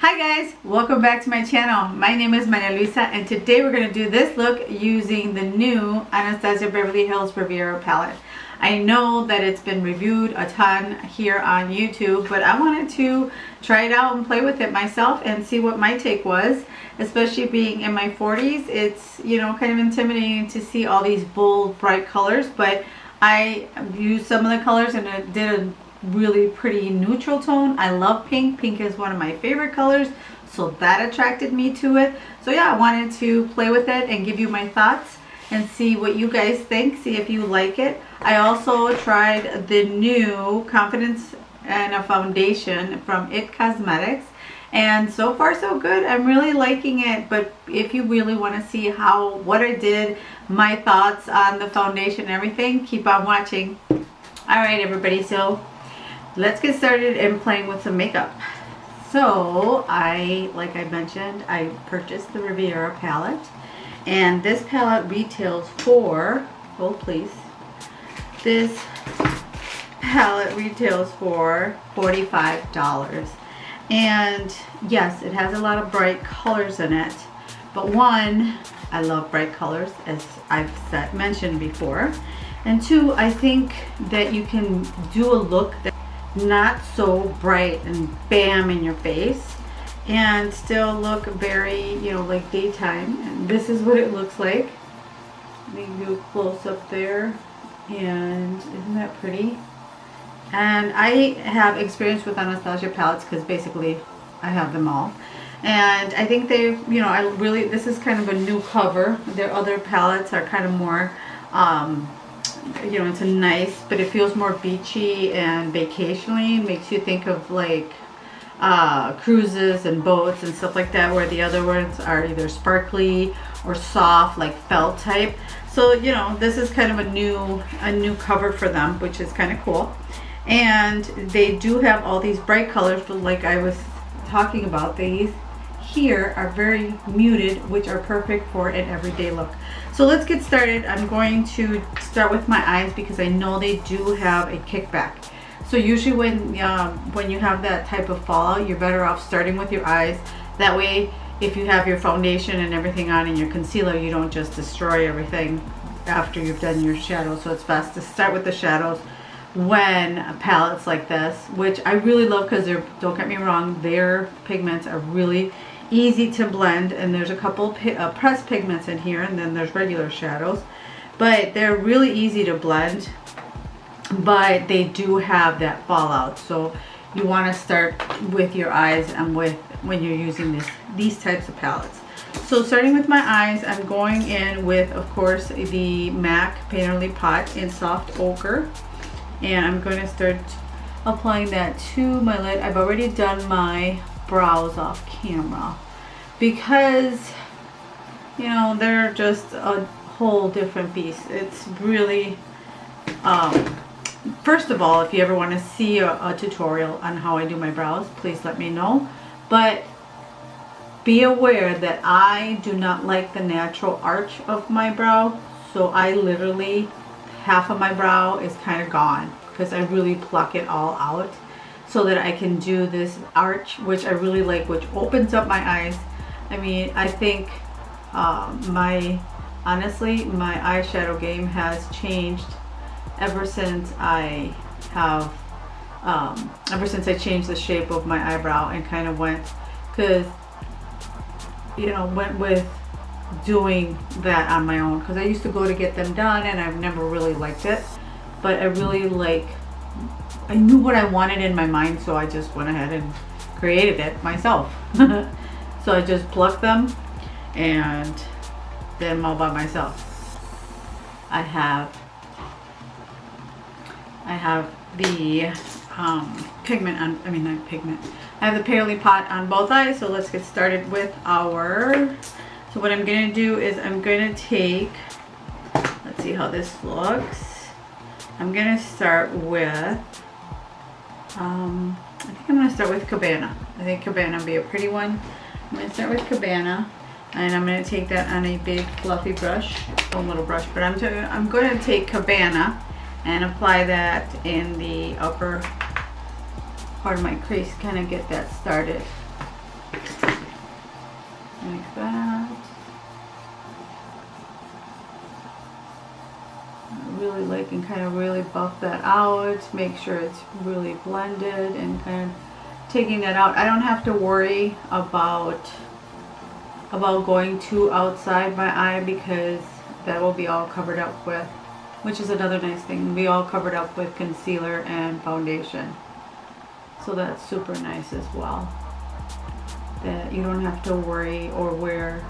Hi guys, welcome back to my channel. My name is Maria Luisa and today we're going to do this look using the new Anastasia Beverly Hills Riviera palette. I know that it's been reviewed a ton here on YouTube, but I wanted to try it out and play with it myself and see what my take was, especially being in my 40s. It's, you know, kind of intimidating to see all these bold, bright colors, but I used some of the colors and it did a really pretty neutral tone. I love pink. Pink is one of my favorite colors, so that attracted me to it. So yeah, I wanted to play with it and give you my thoughts and see what you guys think, see if you like it. I also tried the new Confidence and a foundation from IT Cosmetics, and so far so good. I'm really liking it, but if you really want to see what I did, my thoughts on the foundation and everything, keep on watching. Alright everybody, so let's get started and playing with some makeup. So like I mentioned, I purchased the Riviera palette, and this palette retails for, hold please, this palette retails for $45. And yes, it has a lot of bright colors in it, but one, I love bright colors, as I've mentioned before, and two, I think that you can do a look that's not so bright and bam in your face and still look very, you know, like daytime. And this is what it looks like. Let me do a close up there, and isn't that pretty? And I have experience with Anastasia palettes because basically I have them all, and I think they've, you know, this is kind of a new cover. Their other palettes are kind of more you know, it's a nice, but it feels more beachy and vacationally. Makes you think of like cruises and boats and stuff like that, where the other ones are either sparkly or soft, like felt type. So, you know, this is kind of a new cover for them, which is kind of cool. And they do have all these bright colors, but like I was talking about, these here are very muted, which are perfect for an everyday look. So let's get started. I'm going to start with my eyes because I know they do have a kickback. So usually when you have that type of fallout, you're better off starting with your eyes. That way, if you have your foundation and everything on and your concealer, you don't just destroy everything after you've done your shadows. So it's best to start with the shadows when palettes like this, which I really love because they're, don't get me wrong, their pigments are really easy to blend, and there's a couple pressed pigments in here, and then there's regular shadows, but they're really easy to blend, but they do have that fallout. So you want to start with your eyes and when you're using these types of palettes. So starting with my eyes, I'm going in with, of course, the MAC Painterly Pot in Soft Ochre, and I'm going to start applying that to my lid. I've already done my brows off camera because, you know, they're just a whole different beast. It's really first of all, if you ever want to see a tutorial on how I do my brows, please let me know, but be aware that I do not like the natural arch of my brow. So I literally, half of my brow is kind of gone because I really pluck it all out so that I can do this arch, which I really like, which opens up my eyes. I mean, I think honestly, my eyeshadow game has changed ever since I changed the shape of my eyebrow and kind of went with doing that on my own, because I used to go to get them done and I've never really liked it, but I really I knew what I wanted in my mind, so I just went ahead and created it myself. So I just plucked them and did them all by myself. I have the pigment on, I have the Painterly Pot on both eyes. So let's get started with so what I'm going to do is I'm going to take, let's see how this looks. I'm going to start with, I think I'm going to start with Cabana. I think Cabana will be a pretty one. I'm going to start with Cabana, and I'm going to take that on a big fluffy brush, a little brush, but I'm going to take Cabana and apply that in the upper part of my crease, kind of get that started. like that. I really like and kind of really buff that out, make sure it's really blended and kind of taking that out. I don't have to worry about going too outside my eye because that will be all covered up with, which is another nice thing, be all covered up with concealer and foundation. So that's super nice as well, that you don't have to worry or wear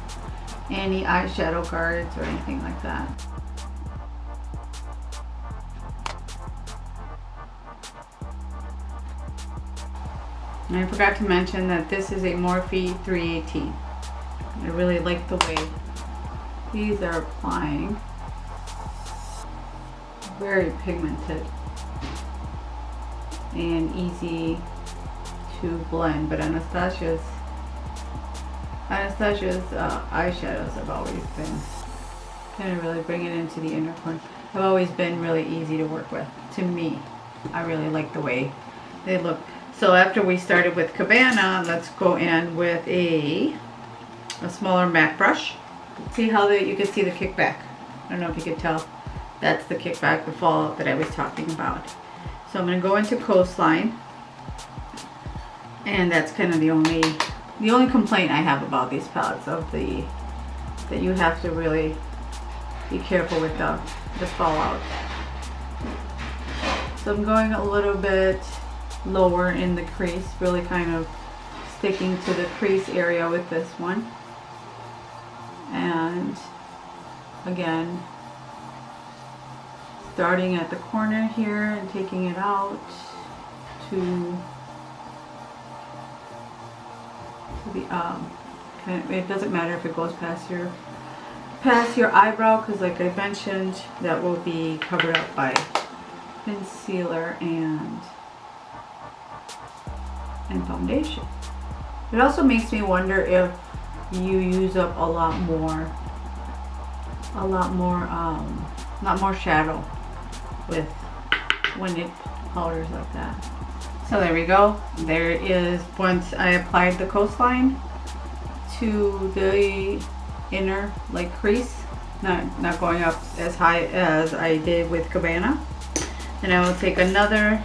any eyeshadow guards or anything like that. And I forgot to mention that this is a Morphe 318. I really like the way these are applying. Very pigmented and easy to blend, but Anastasia's eyeshadows have always been kind of really bring it into the inner corner. Have always been really easy to work with. To me, I really like the way they look. So after we started with Cabana, let's go in with a smaller MAC brush. See how you can see the kickback. I don't know if you can tell. That's the kickback, the fallout that I was talking about. So I'm going to go into Coastline, and that's kind of the only complaint I have about these palettes that you have to really be careful with the fallout. So I'm going a little bit lower in the crease, really kind of sticking to the crease area with this one, and again starting at the corner here and taking it out to the kind of, it doesn't matter if it goes past your eyebrow, because like I mentioned, that will be covered up by concealer and foundation. It also makes me wonder if you use up a lot more shadow when it powders like that. So there we go. There is, once I applied the Coastline to the inner like crease, not going up as high as I did with Cabana, and I will take another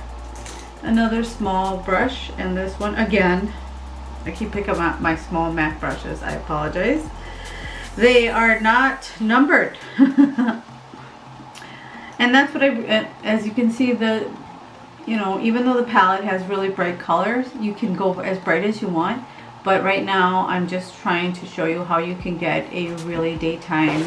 small brush, and this one again, I keep picking up my small MAC brushes, I apologize, they are not numbered. And that's what as you can see, even though the palette has really bright colors, you can go as bright as you want, but right now I'm just trying to show you how you can get a really daytime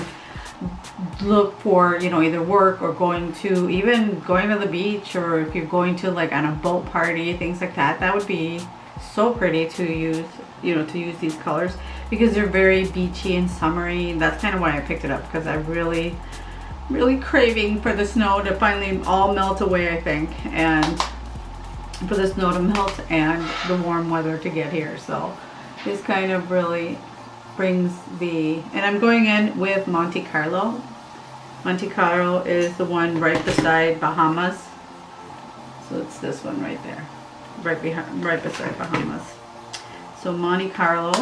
look for, either work or going to the beach, or if you're going to like on a boat party, things like that. That would be so pretty to use, to use these colors, because they're very beachy and summery. That's kind of why I picked it up, because I'm really craving for the snow to finally all melt away, I think, and for the snow to melt and the warm weather to get here. So this kind of really brings and I'm going in with Monte Carlo. Monte Carlo is the one right beside Bahamas. So it's this one right there, right beside Bahamas. So Monte Carlo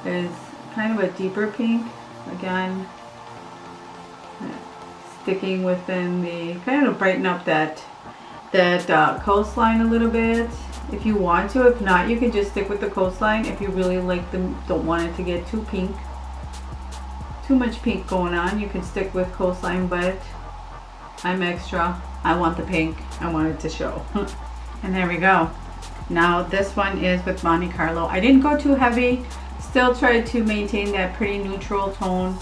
is kind of a deeper pink, again sticking within the, kind of brighten up that coastline a little bit if you want to. If not, you can just stick with the coastline if you really like them, don't want it to get too pink, too much pink going on. You can stick with coastline, but I'm extra, I want the pink, I want it to show. And there we go. Now this one is with Monte Carlo. I didn't go too heavy, still tried to maintain that pretty neutral tone,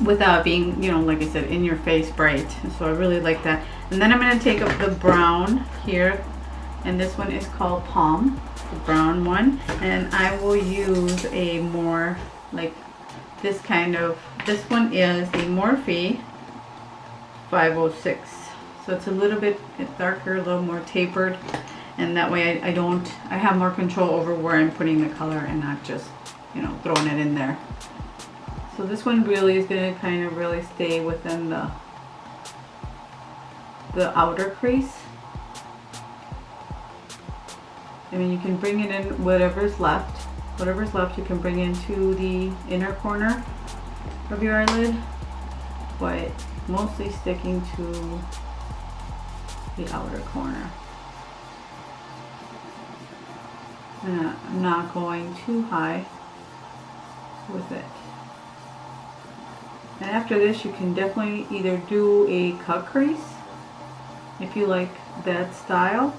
without being, like I said, in your face bright. So I really like that. And then I'm going to take up the brown here, and this one is called Palm, the brown one, and I will use a more like this one is the Morphe 506. So it's a little bit darker, a little more tapered, and that way I have more control over where I'm putting the color and not just, throwing it in there. So this one really is going to kind of really stay within the outer crease. I mean, you can bring it in whatever's left. whatever's left you can bring into the inner corner of your eyelid, but mostly sticking to the outer corner. And I'm not going too high with it. And after this, you can definitely either do a cut crease if you like that style,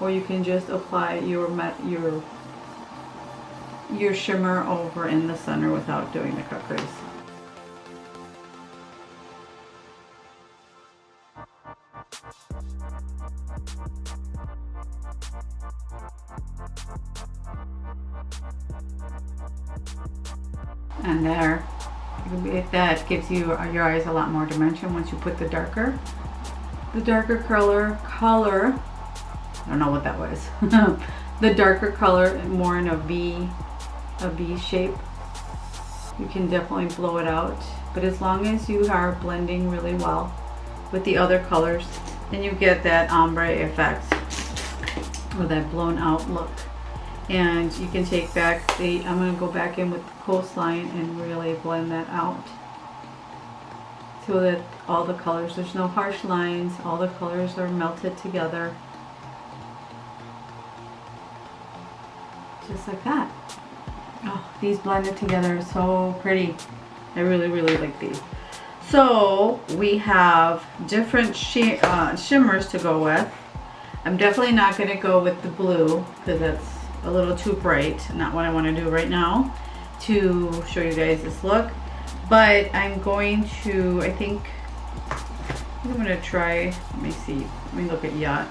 or you can just apply your shimmer over in the center without doing the cut crease. And there, that gives you your eyes a lot more dimension once you put the darker color, I don't know what that was, the darker color more in a V shape. You can definitely blow it out, but as long as you are blending really well with the other colors, then you get that ombre effect or that blown out look. And you can take back I'm going to go back in with the coastline and really blend that out so that all the colors, there's no harsh lines, all the colors are melted together. Just like that. Oh, these blended together are so pretty. I really, really like these. So we have different shimmers to go with. I'm definitely not going to go with the blue because that's a little too bright, not what I want to do right now to show you guys this look. But I'm going to, I think I'm going to try, let me see, let me look at Yacht.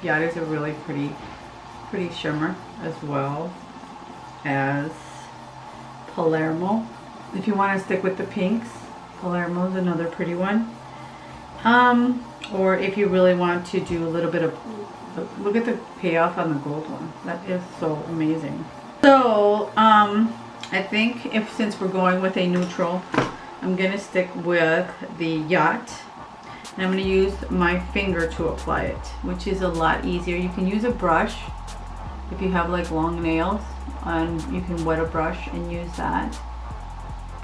Yacht is a really pretty shimmer, as well as Palermo. If you want to stick with the pinks, Palermo is another pretty one. Or if you really want to do a little bit of, look at the payoff on the gold one. That is so amazing. So I think since we're going with a neutral, I'm going to stick with the Yacht. And I'm going to use my finger to apply it, which is a lot easier. You can use a brush if you have like long nails, and you can wet a brush and use that.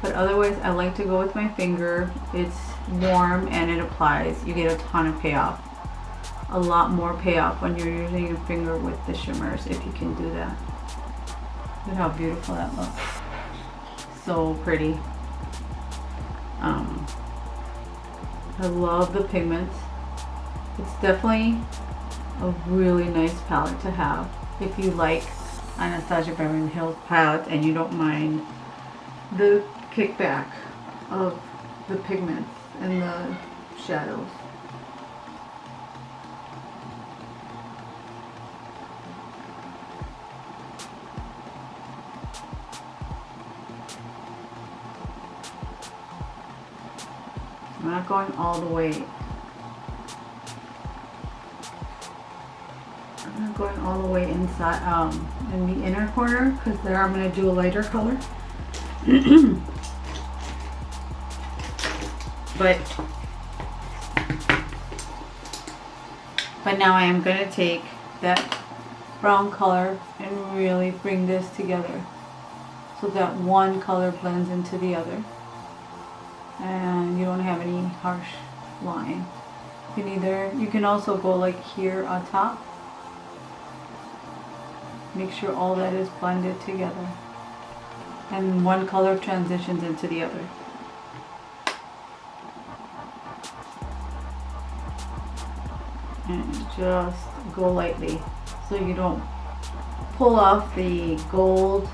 But otherwise, I like to go with my finger. It's warm and it applies. You get a ton of payoff. A lot more payoff when you're using your finger with the shimmers, if you can do that. Look how beautiful that looks. So pretty. I love the pigments. It's definitely a really nice palette to have if you like Anastasia Beverly Hills palette and you don't mind the kickback of the pigments and the shadows. I'm not going all the way. I'm not going all the way inside, in the inner corner, because there I'm going to do a lighter color. But now I am going to take that brown color and really bring this together so that one color blends into the other. And you don't have any harsh line. You can also go like here on top. Make sure all that is blended together. And one color transitions into the other. And just go lightly so you don't pull off the gold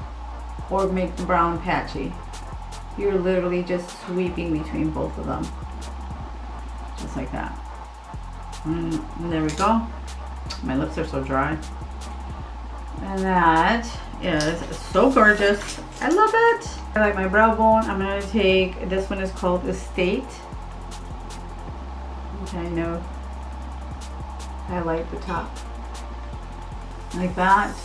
or make the brown patchy. You're literally just sweeping between both of them. Just like that. And there we go. My lips are so dry. And that is so gorgeous. I love it. I like my brow bone. I'm going to take, this one is called Estate. Okay, no. Highlight the top. Like that.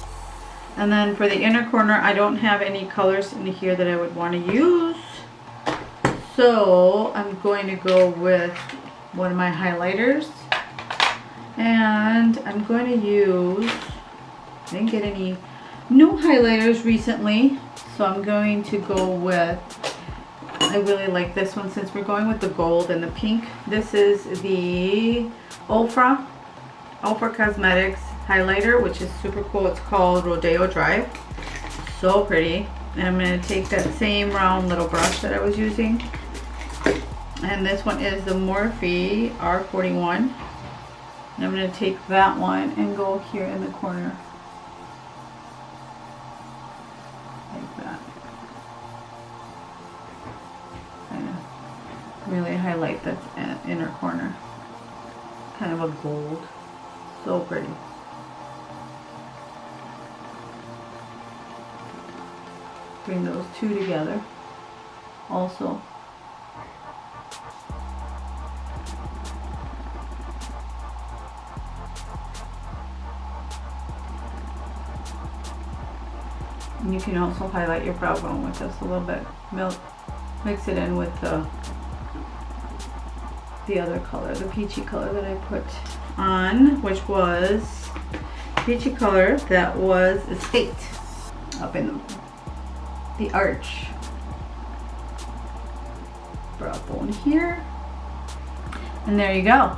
And then for the inner corner, I don't have any colors in here that I would want to use. So I'm going to go with one of my highlighters. And I'm going to use, I didn't get any new highlighters recently, so I'm going to go with, I really like this one since we're going with the gold and the pink. This is the Ultra Cosmetics highlighter, which is super cool. It's called Rodeo Drive. So pretty. And I'm going to take that same round little brush that I was using. And this one is the Morphe R41. And I'm going to take that one and go here in the corner. Like that. Kind of really highlight the inner corner. Kind of a gold. So pretty. Bring those two together also. And you can also highlight your brow bone with this a little bit. Mix it in with the other color, the peachy color that I put on, which was peachy color that was Estate up in the arch. Brow bone here. And there you go.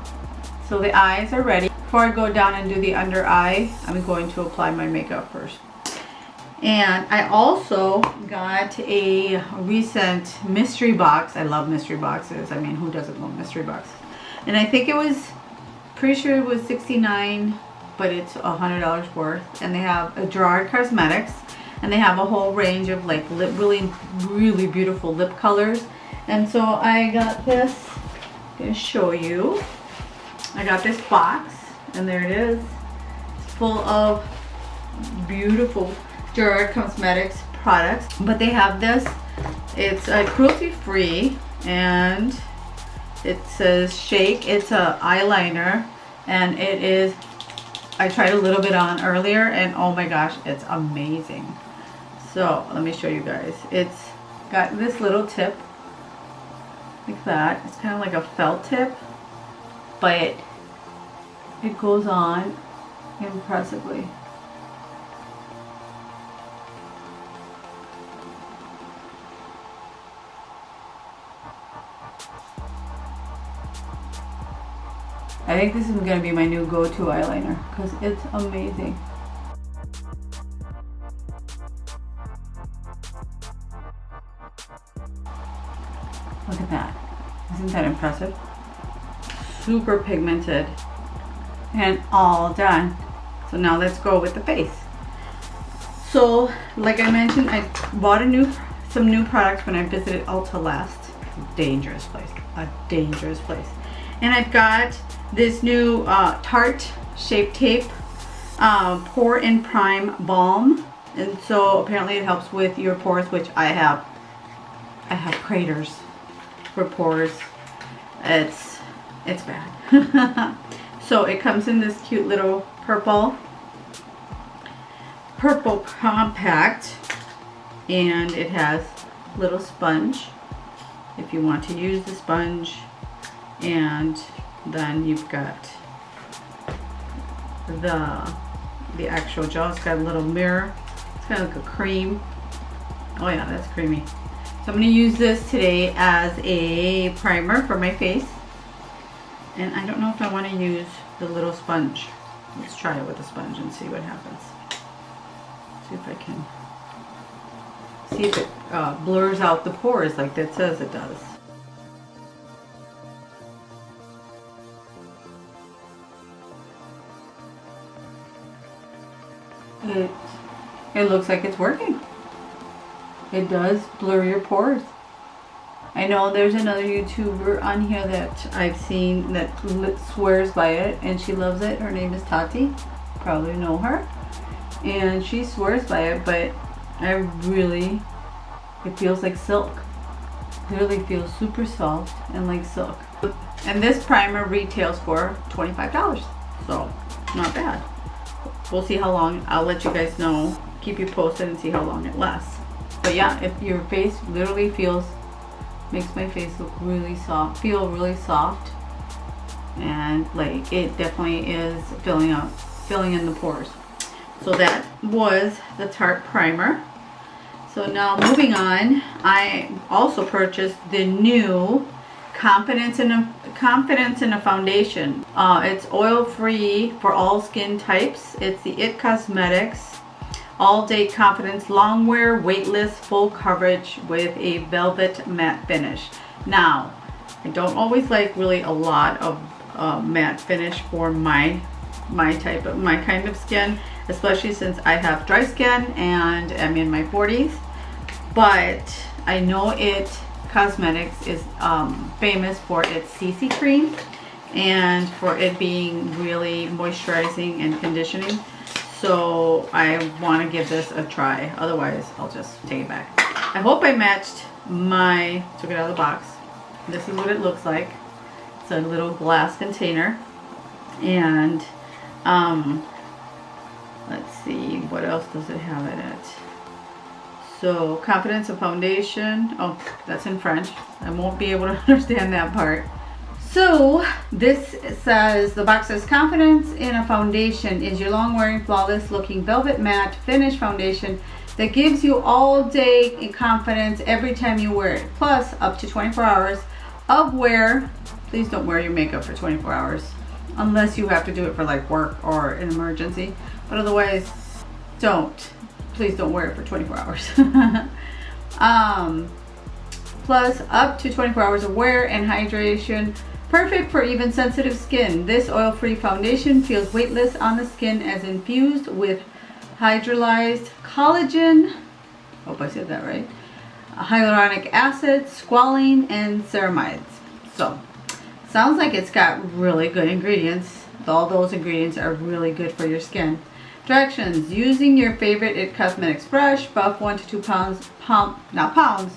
So the eyes are ready. Before I go down and do the under eye, I'm going to apply my makeup first. And I also got a recent mystery box. I love mystery boxes. I mean, who doesn't love mystery boxes? And I think it was, pretty sure it was $69, but it's $100 worth. And they have a Gerard Cosmetics, and they have a whole range of like really beautiful lip colors. And so I got this. I'm gonna show you. I got this box, and there it is. It's full of beautiful Gerard Cosmetics products, but they have this. It's cruelty free, and it says Shake. It's a eyeliner, and it is, I tried a little bit on earlier, and oh my gosh, it's amazing. So let me show you guys. It's got this little tip like that. It's kind of like a felt tip, but it goes on impressively. I think this is going to be my new go-to eyeliner because it's amazing. Look at that. Isn't that impressive? Super pigmented and all done. So now let's go with the face. So like I mentioned, I bought some new products when I visited Ulta last. Dangerous place. A dangerous place. And I've got this new Tarte Shape Tape Pore and Prime Balm. And so apparently it helps with your pores, which I have craters for pores. It's bad. So it comes in this cute little purple compact, and it has a little sponge if you want to use the sponge. And then you've got the actual gel. It's got a little mirror. It's kind of like a cream. Oh yeah, that's creamy. So I'm going to use this today as a primer for my face. And I don't know if I want to use the little sponge. Let's try it with a sponge and see what happens. See if I can see if it blurs out the pores like that says it does. It looks like it's working. It does blur your pores. I know there's another YouTuber on here that I've seen that swears by it, and she loves it. Her name is Tati. Probably know her. And she swears by it, but it feels like silk. Literally feels super soft and like silk. And this primer retails for $25. So, not bad. We'll see how long. I'll let you guys know. Keep you posted and see how long it lasts. But yeah, if your face literally makes my face look really soft, feel really soft, and like it definitely is filling in the pores. So that was the Tarte primer. So now moving on, I also purchased the new Confidence in a Foundation. It's oil-free for all skin types. It's the IT Cosmetics All Day Confidence Longwear Weightless Full Coverage with a velvet matte finish. Now, I don't always like really a lot of matte finish for my kind of skin, especially since I have dry skin and I'm in my 40s. But I know IT Cosmetics is famous for its CC cream and for it being really moisturizing and conditioning. So I want to give this a try. Otherwise, I'll just take it back. I hope I matched took it out of the box. This is what it looks like. It's a little glass container. And let's see, what else does it have in it? So, Confidence in Foundation. Oh, that's in French. I won't be able to understand that part. So, this says, the box says, Confidence in a Foundation is your long-wearing, flawless-looking velvet matte finish foundation that gives you all-day confidence every time you wear it. Plus, up to 24 hours of wear. Please don't wear your makeup for 24 hours. Unless you have to do it for like work or an emergency. But otherwise, please don't wear it for 24 hours. Plus up to 24 hours of wear and hydration. Perfect for even sensitive skin. This oil-free foundation feels weightless on the skin as infused with hydrolyzed collagen. Hope I said that right. Hyaluronic acid, squalene, and ceramides. So, sounds like it's got really good ingredients. All those ingredients are really good for your skin. Directions: using your favorite IT Cosmetics brush, buff 1 to 2 pounds, not pounds,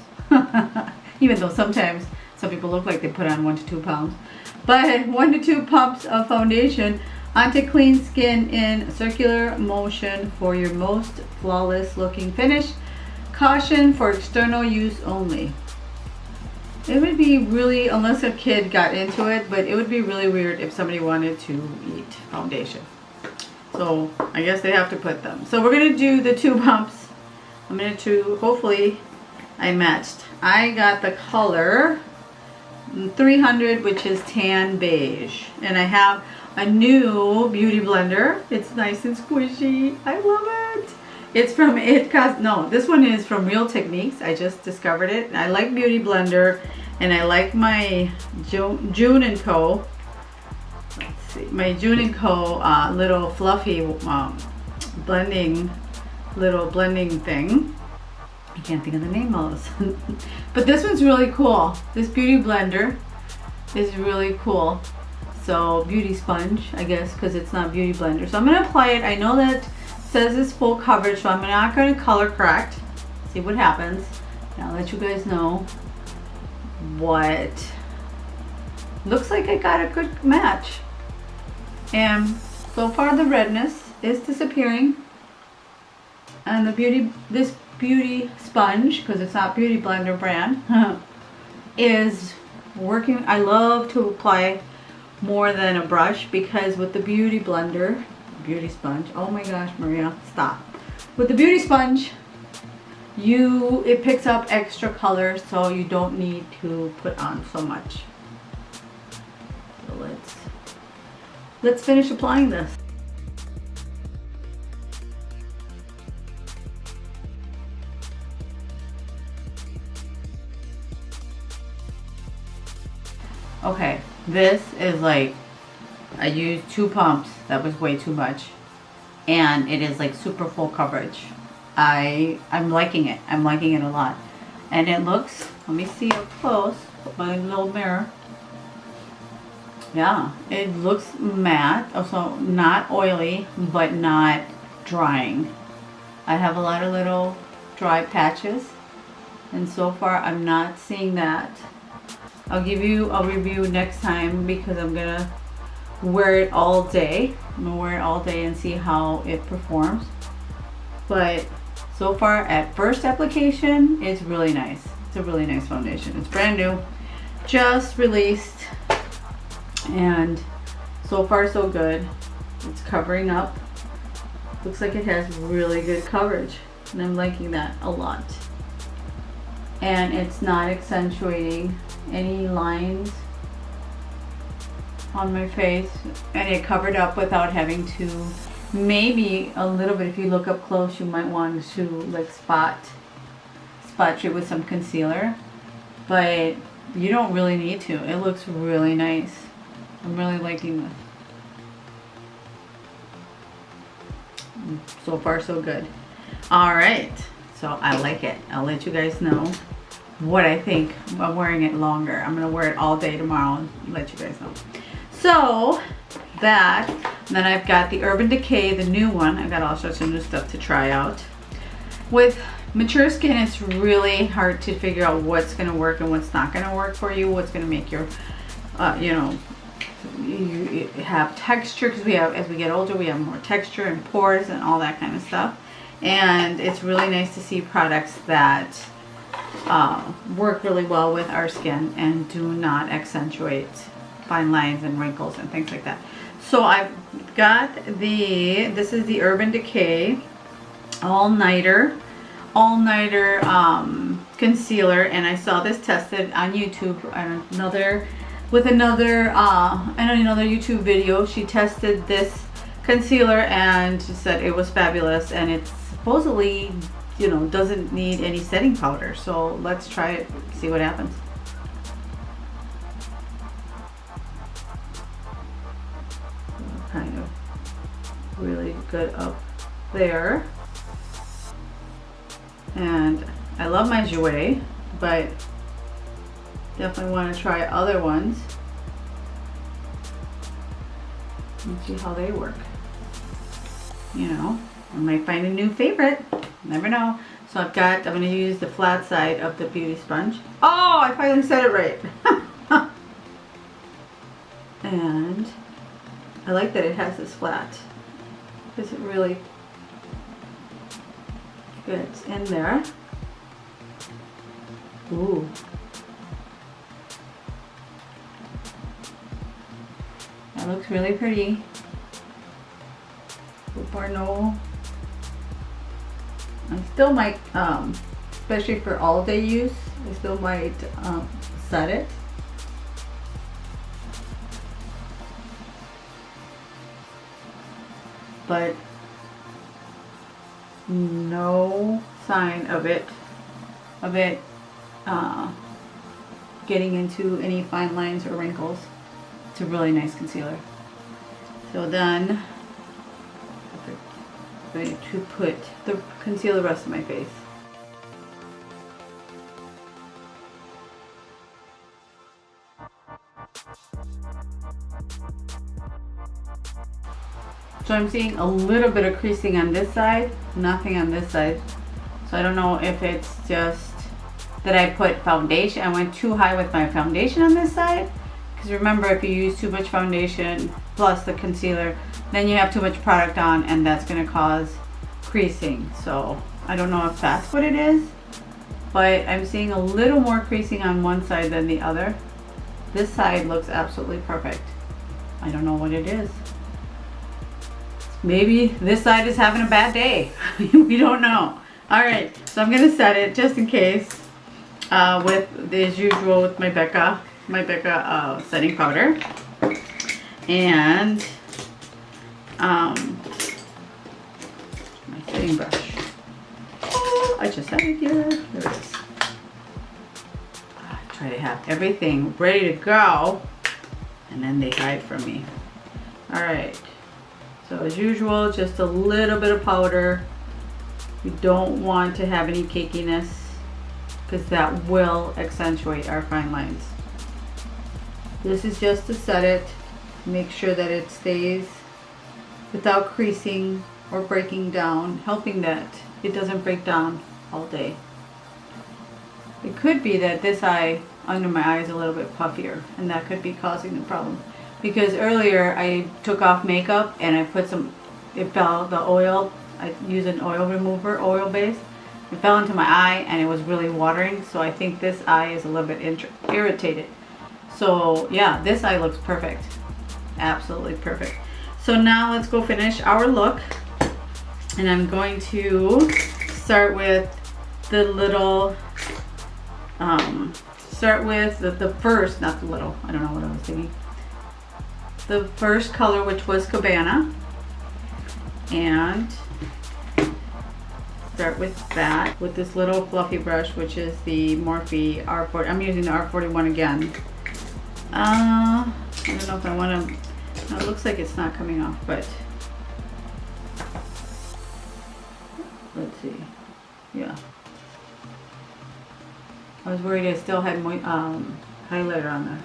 even though sometimes some people look like they put on 1 to 2 pounds, but 1 to 2 pumps of foundation onto clean skin in circular motion for your most flawless looking finish. Caution for external use only. It would be really, unless a kid got into it, but it would be really weird if somebody wanted to eat foundation. So I guess they have to put them. So we're going to do the 2 pumps. I'm going to, hopefully I matched. I got the color 300, which is tan beige. And I have a new beauty blender. It's nice and squishy. I love it. It's from this one is from Real Techniques. I just discovered it. I like beauty blender, and I like my June & Co. Let's see, my June & Co. Little fluffy blending thing. I can't think of the name of this. But this one's really cool. This beauty blender is really cool. So beauty sponge, I guess, because it's not beauty blender. So I'm going to apply it. I know that says it's full coverage, so I'm not going to color correct. See what happens. I'll let you guys know what looks like. I got a good match, and so far the redness is disappearing, and this beauty sponge, because it's not beauty blender brand, is working. I love to apply more than a brush, because with the beauty blender, beauty sponge, oh my gosh, Maria, stop. With the beauty sponge, it picks up extra color, so you don't need to put on so much. So let's finish applying this. Okay, this is like, I used 2 pumps. That was way too much. And it is like super full coverage. I'm liking it. I'm liking it a lot. And it looks, let me see up close with my little mirror. Yeah, it looks matte. Also not oily, but not drying. I have a lot of little dry patches. And so far I'm not seeing that. I'll give you a review next time, because I'm going to wear it all day. I'm going to wear it all day and see how it performs. But so far, at first application, it's really nice. It's a really nice foundation. It's brand new, just released, and so far so good. It's covering up Looks like it has really good coverage, and I'm liking that a lot. And it's not accentuating any lines on my face, and it covered up without having to. Maybe a little bit, if you look up close, you might want to like spot it with some concealer, but you don't really need to. It looks really nice. I'm really liking this. So far so good. All right, so I like it. I'll let you guys know what I think. I'm wearing it longer. I'm gonna wear it all day tomorrow and let you guys know. So that, and then I've got the Urban Decay, the new one. I've got all sorts of new stuff to try out. With mature skin, it's really hard to figure out what's gonna work and what's not gonna work for you, what's gonna make your you know, you have texture, because we have, as we get older, we have more texture and pores and all that kind of stuff. And it's really nice to see products that work really well with our skin and do not accentuate fine lines and wrinkles and things like that. So I've got this is the Urban Decay all-nighter concealer, and I saw this tested on YouTube on another YouTube video. She tested this concealer and she said it was fabulous, and it supposedly, you know, doesn't need any setting powder. So let's try it, see what happens. Kind of really good up there, and I love my Jouer, but definitely want to try other ones and see how they work. You know, I might find a new favorite, never know. So I'm going to use the flat side of the beauty sponge. Oh, I finally said it right. And I like that it has this flat, because it really fits in there. Ooh. That looks really pretty. Before I still might, especially for all day use, I still might set it. But no sign of it getting into any fine lines or wrinkles. It's a really nice concealer. So then I'm going to conceal the rest of my face. So I'm seeing a little bit of creasing on this side, nothing on this side. So I don't know if it's just that I put foundation. I went too high with my foundation on this side. Because remember, if you use too much foundation plus the concealer, then you have too much product on, and that's going to cause creasing. So I don't know if that's what it is, but I'm seeing a little more creasing on one side than the other. This side looks absolutely perfect. I don't know what it is. Maybe this side is having a bad day. We don't know. Alright, so I'm going to set it just in case with, as usual, with my Becca setting powder. And my setting brush. Oh, I just have it here. There it is. I try to have everything ready to go, and then they hide from me. Alright. So as usual, just a little bit of powder. We don't want to have any cakiness, because that will accentuate our fine lines. This is just to set it, make sure that it stays without creasing or breaking down, helping that it doesn't break down all day. It could be that this eye under my eye is a little bit puffier, and that could be causing the problem. Because earlier I took off makeup and I put some, it fell, the oil, I used an oil remover, oil base. It fell into my eye and it was really watering, so I think this eye is a little bit irritated. So yeah, this eye looks perfect. Absolutely perfect. So now let's go finish our look. And I'm going to start with the little, start with the first, not the little, I don't know what I was thinking. The first color, which was Cabana. And start with that, with this little fluffy brush, which is the Morphe R40. I'm using the R41 again. I don't know if I want to, it looks like it's not coming off, but let's see. Yeah. I was worried I still had highlighter on there.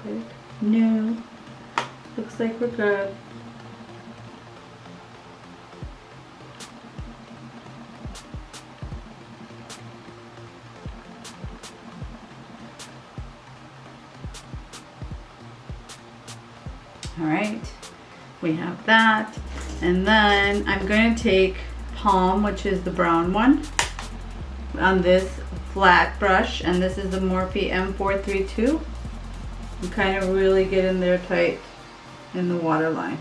Good. No. Looks like we're good. All right, we have that. And then I'm going to take Palm, which is the brown one, on this flat brush, and this is the Morphe M432, and kind of really get in there tight in the waterline.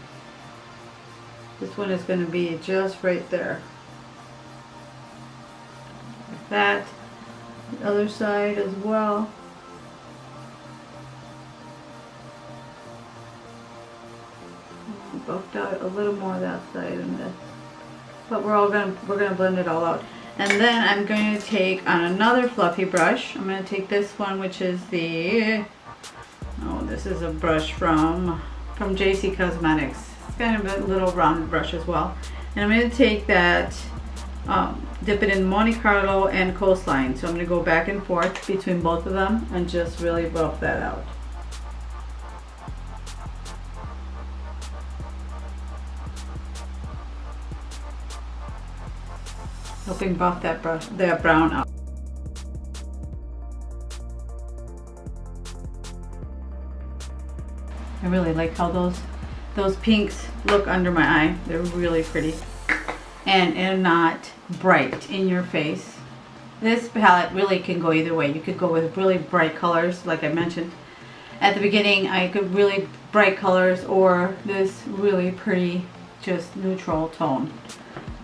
This one is going to be just right there. Like that. The other side as well. Buffed out a little more that side than this, but we're gonna blend it all out. And then I'm going to take on another fluffy brush. I'm going to take this one, which is the this is a brush from JC Cosmetics. It's kind of a little rounded brush as well. And I'm going to take that, dip it in Monte Carlo and Coastline. So I'm going to go back and forth between both of them and just really buff that out. Helping buff that brown out. I really like how those pinks look under my eye. They're really pretty and not bright in your face. This palette really can go either way. You could go with really bright colors, like I mentioned at the beginning. I could really bright colors, or this really pretty, just neutral tone.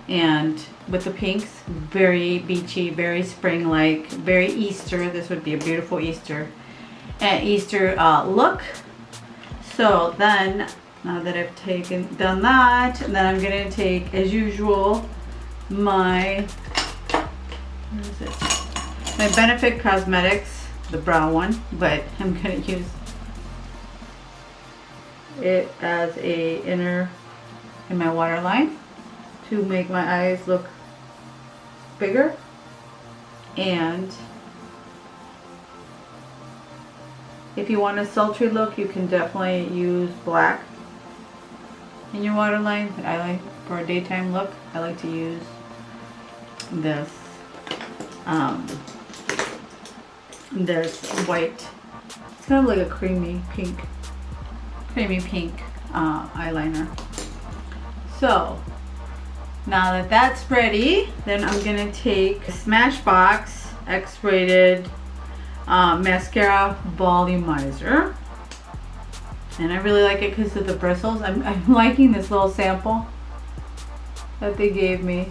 And with the pinks, very beachy, very spring-like, very Easter. This would be a beautiful Easter look. So then, now that I've done that, then I'm gonna take, as usual, my Benefit Cosmetics, the brown one, but I'm gonna use it as a inner in my waterline to make my eyes look bigger. And if you want a sultry look, you can definitely use black in your waterline. But I like, for a daytime look, I like to use this this white. It's kind of like a creamy pink eyeliner. So now that that's ready, then I'm gonna take Smashbox X-rated mascara volumizer, and I really like it because of the bristles. I'm liking this little sample that they gave me,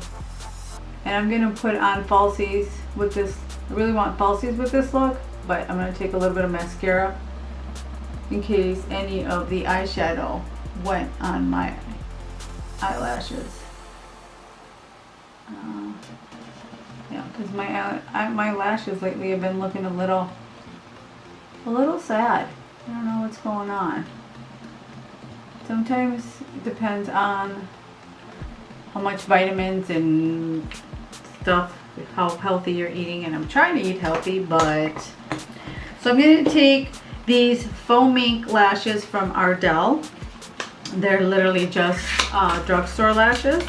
and I'm gonna put on falsies with this. I really want falsies with this look, but I'm gonna take a little bit of mascara in case any of the eyeshadow went on my eyelashes. Yeah, because my lashes lately have been looking a little sad. I don't know what's going on. Sometimes it depends on how much vitamins and stuff, how healthy you're eating, and I'm trying to eat healthy, but so I'm going to take these Foam Ink lashes from Ardell. They're literally just drugstore lashes.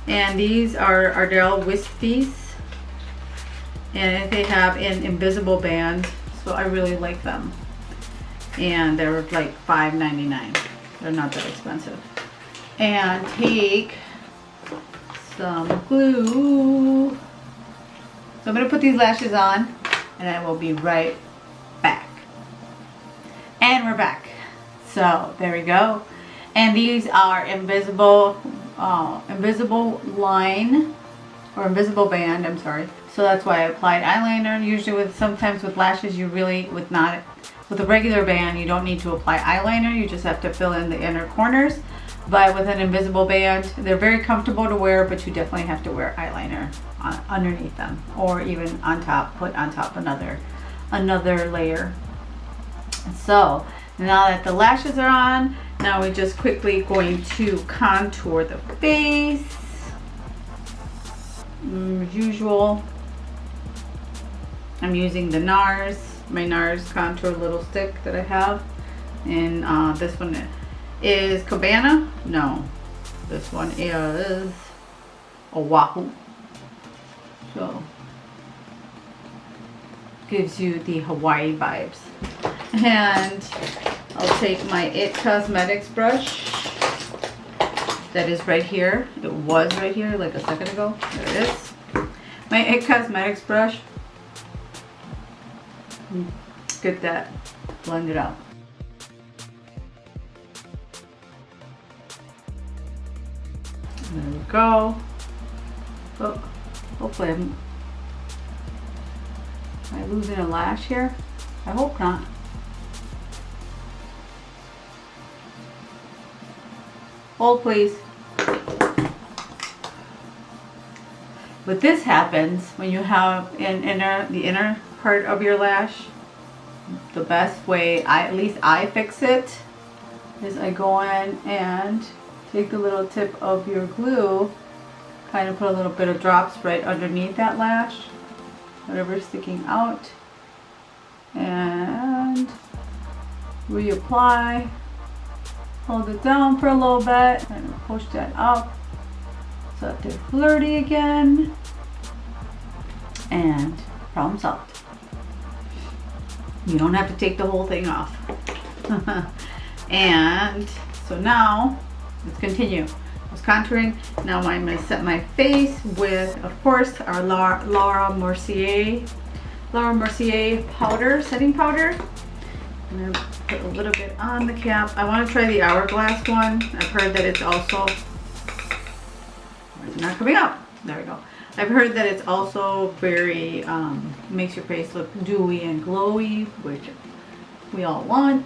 And these are Ardell Wispies, and they have an invisible band, so I really like them. And they're like $5.99. They're not that expensive. And take some glue. So I'm going to put these lashes on, and I will be right back. And we're back. So there we go. And these are invisible invisible line or invisible band, I'm sorry. So that's why I applied eyeliner. Usually sometimes with lashes you really, with a regular band, you don't need to apply eyeliner. You just have to fill in the inner corners. But with an invisible band, they're very comfortable to wear, but you definitely have to wear eyeliner underneath them, or even on top, put on top another layer. So now that the lashes are on, now we're just quickly going to contour the face. As usual, I'm using the NARS, my NARS contour little stick that I have. And this one is Cabana. No, this one is Oahu. So, gives you the Hawaii vibes. And I'll take my IT Cosmetics brush that is right here. It was right here like a second ago. There it is. My IT Cosmetics brush. Get that, blend it out. There we go. Oh, hopefully am I losing a lash here? I hope not. Hold please. But this happens when you have the inner part of your lash. The best way, at least I fix it, is I go in and take the little tip of your glue, kind of put a little bit of drops right underneath that lash, whatever's sticking out, and reapply. Hold it down for a little bit and push that up so that they're flirty again, and problem solved. You don't have to take the whole thing off. And so now let's continue. I was contouring. Now I'm going to set my face with, of course, our Laura Mercier powder, setting powder. I'm going to put a little bit on the cap. I want to try the Hourglass one. I've heard that it's also, where's it not coming up? There we go. I've heard that it's also very, makes your face look dewy and glowy, which we all want.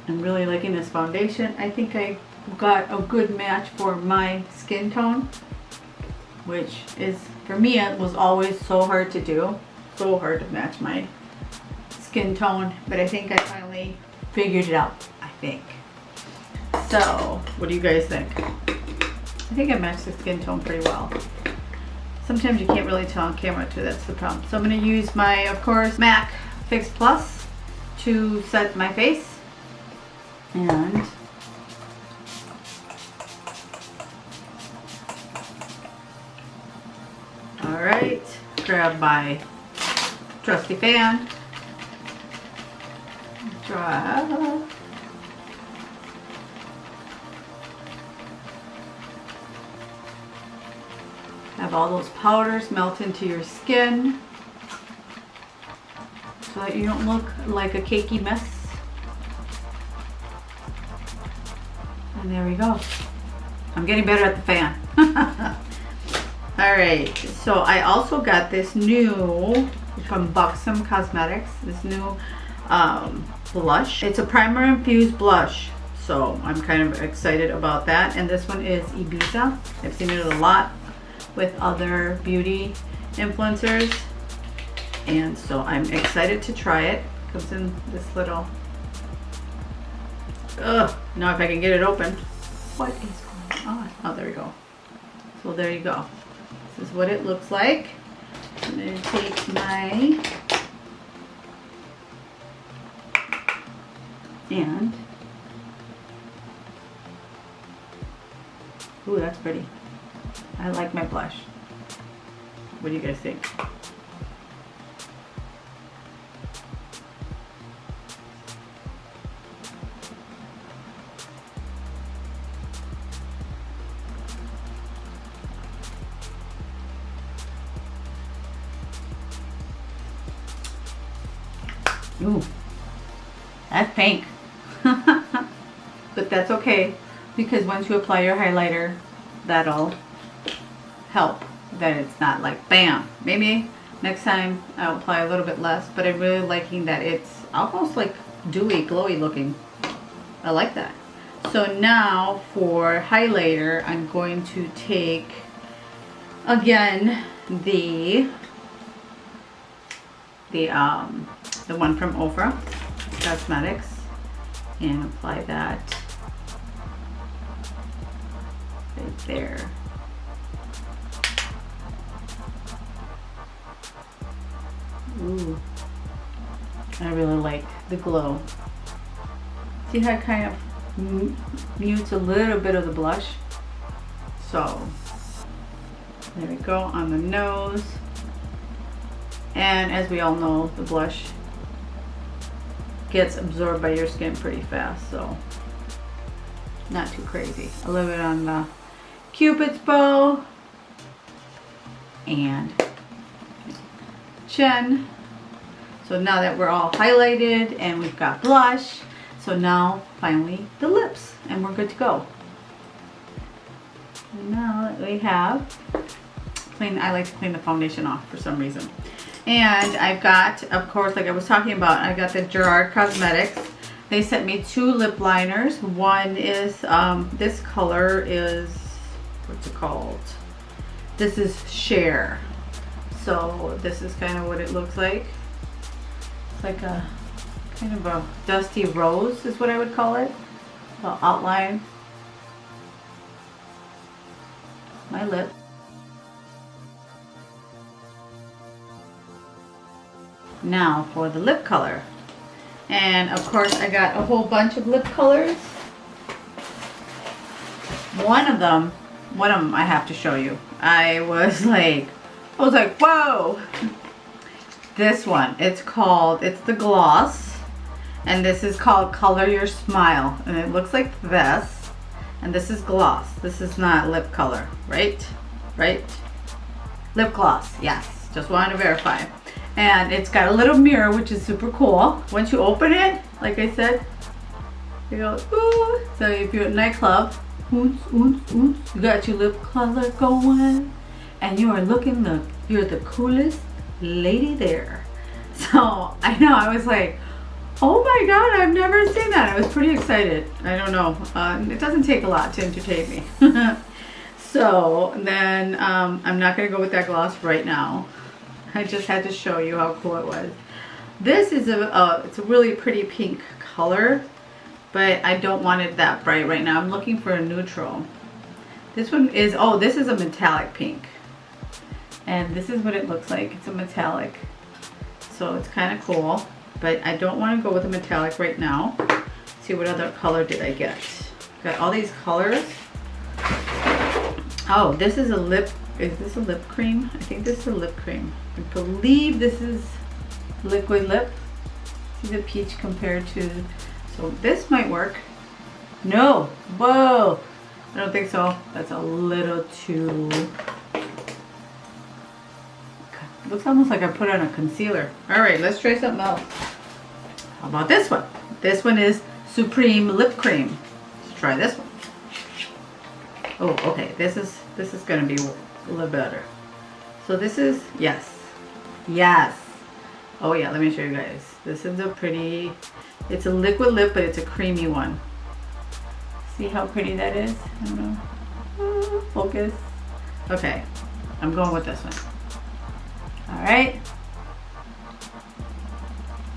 I'm really liking this foundation. I think I got a good match for my skin tone, which is, for me, it was always so hard to do. So hard to match my skin tone, but I think I finally figured it out, I think. So, what do you guys think? I think I matched the skin tone pretty well. Sometimes you can't really tell on camera too, that's the problem. So I'm going to use my, of course, MAC Fix Plus to set my face. And alright, grab my trusty fan. Draw. Have all those powders melt into your skin so that you don't look like a cakey mess. And there we go. I'm getting better at the fan. Alright, so I also got this new, from Buxom Cosmetics, this new blush. It's a primer infused blush. So I'm kind of excited about that. And this one is Ibiza. I've seen it a lot with other beauty influencers, and so I'm excited to try it. Comes in this little, now if I can get it open. What is going on? Oh, there we go. So there you go. This is what it looks like. I'm going to take my, and ooh, that's pretty. I like my blush. What do you guys think? Ooh, that's pink. But that's okay. because once you apply your highlighter, that'll help that it's not like bam. Maybe next time I'll apply a little bit less, but I'm really liking that it's almost like dewy, glowy looking. I like that. So now for highlighter, I'm going to take again the one from Ofra Cosmetics and apply that right there. Ooh, I really like the glow. See how it kind of mutes a little bit of the blush? So there we go on the nose. And as we all know, the blush gets absorbed by your skin pretty fast, so not too crazy. A little bit on the Cupid's bow and chin. So now that we're all highlighted and we've got blush, so now finally the lips, and we're good to go. And now that we have I like to clean the foundation off for some reason. And I've got, of course, like I was talking about, I got the Gerard Cosmetics. They sent me 2 lip liners. One is, this color is, what's it called? This is Share. So this is kind of what it looks like. It's like a, kind of a dusty rose is what I would call it. I'll outline my lip. Now for the lip color, and of course I got a whole bunch of lip colors. One of them I have to show you. I was like, whoa! This one, it's the gloss, and this is called Color Your Smile, and it looks like this, and this is gloss. This is not lip color, right? Lip gloss, yes. Just wanted to verify. And it's got a little mirror, which is super cool. Once you open it, like I said, you go, ooh. So if you're at a nightclub, you got your lip color going, and you are looking you're the coolest lady there. So I know, I was like, oh my God, I've never seen that. I was pretty excited. I don't know. It doesn't take a lot to entertain me. So then I'm not gonna go with that gloss right now. I just had to show you how cool it was. This is it's a really pretty pink color, but I don't want it that bright right now. I'm looking for a neutral. This one is, oh, this is a metallic pink. And this is what it looks like. It's a metallic. So it's kind of cool, but I don't want to go with a metallic right now. See what other color did I get. Got all these colors. Oh, this is a lip. Is this a lip cream? I think this is a lip cream. I believe this is liquid lip. See the peach compared to, so this might work. No, whoa, I don't think so. That's a little too, it looks almost like I put on a concealer. All right, let's try something else. How about this one? This one is Supreme Lip Cream. Let's try this one. Oh, okay, this is gonna be a little better. So this is, yes. Oh yeah, let me show you guys. This is a pretty, it's a liquid lip, but it's a creamy one. See how pretty that is? I don't know. Focus. Okay, I'm going with this one. All right.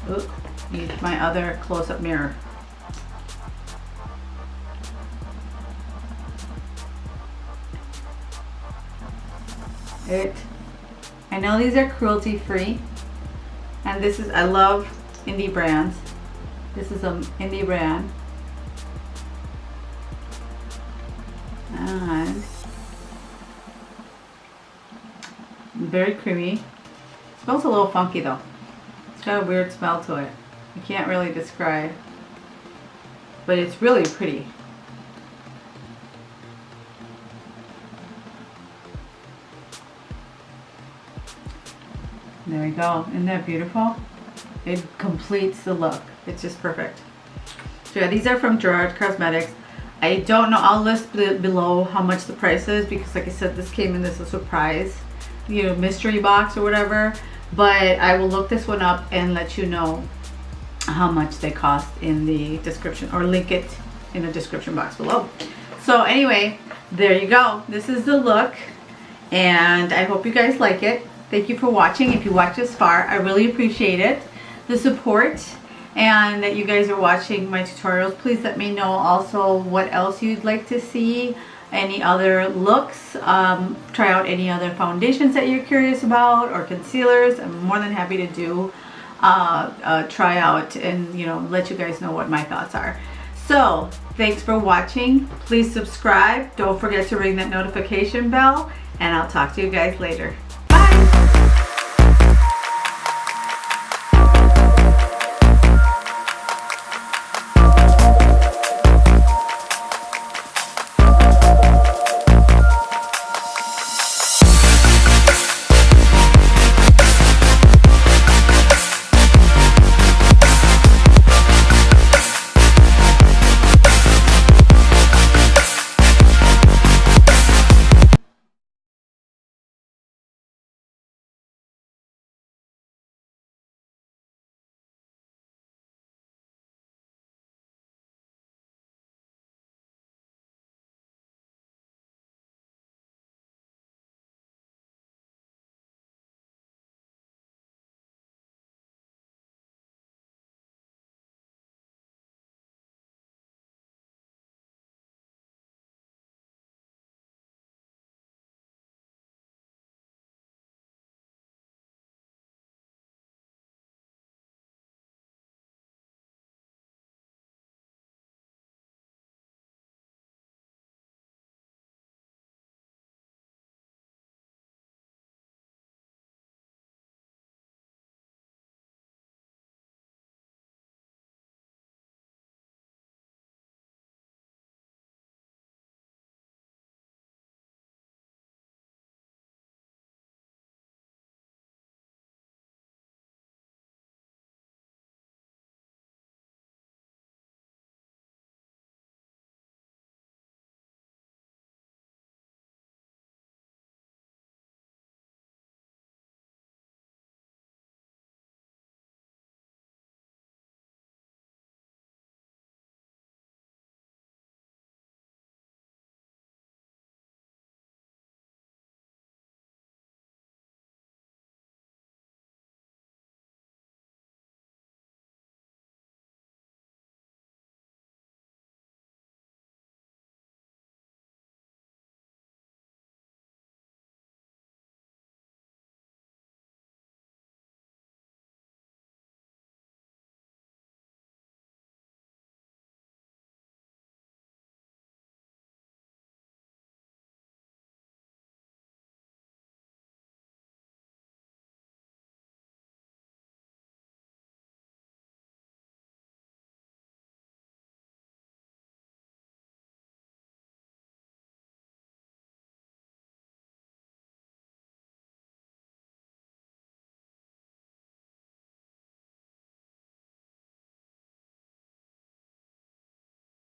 Oop, need my other close-up mirror. I know these are cruelty free, and this is, I love indie brands. This is an indie brand, and very creamy. It smells a little funky though. It's got a weird smell to it. I can't really describe, but it's really pretty. There we go. Isn't that beautiful? It completes the look. It's just perfect. So yeah, these are from Gerard Cosmetics. I don't know, I'll list below how much the price is, because like I said, this came in as a surprise, you know, mystery box or whatever. But I will look this one up and let you know how much they cost in the description, or link it in the description box below. So anyway, there you go. This is the look, and I hope you guys like it. Thank you for watching. If you watched this far, I really appreciate it, the support, and that you guys are watching my tutorials. Please let me know also what else you'd like to see, any other looks, try out any other foundations that you're curious about, or concealers. I'm more than happy to do try out and, you know, let you guys know what my thoughts are. So thanks for watching. Please subscribe. Don't forget to ring that notification bell, and I'll talk to you guys later.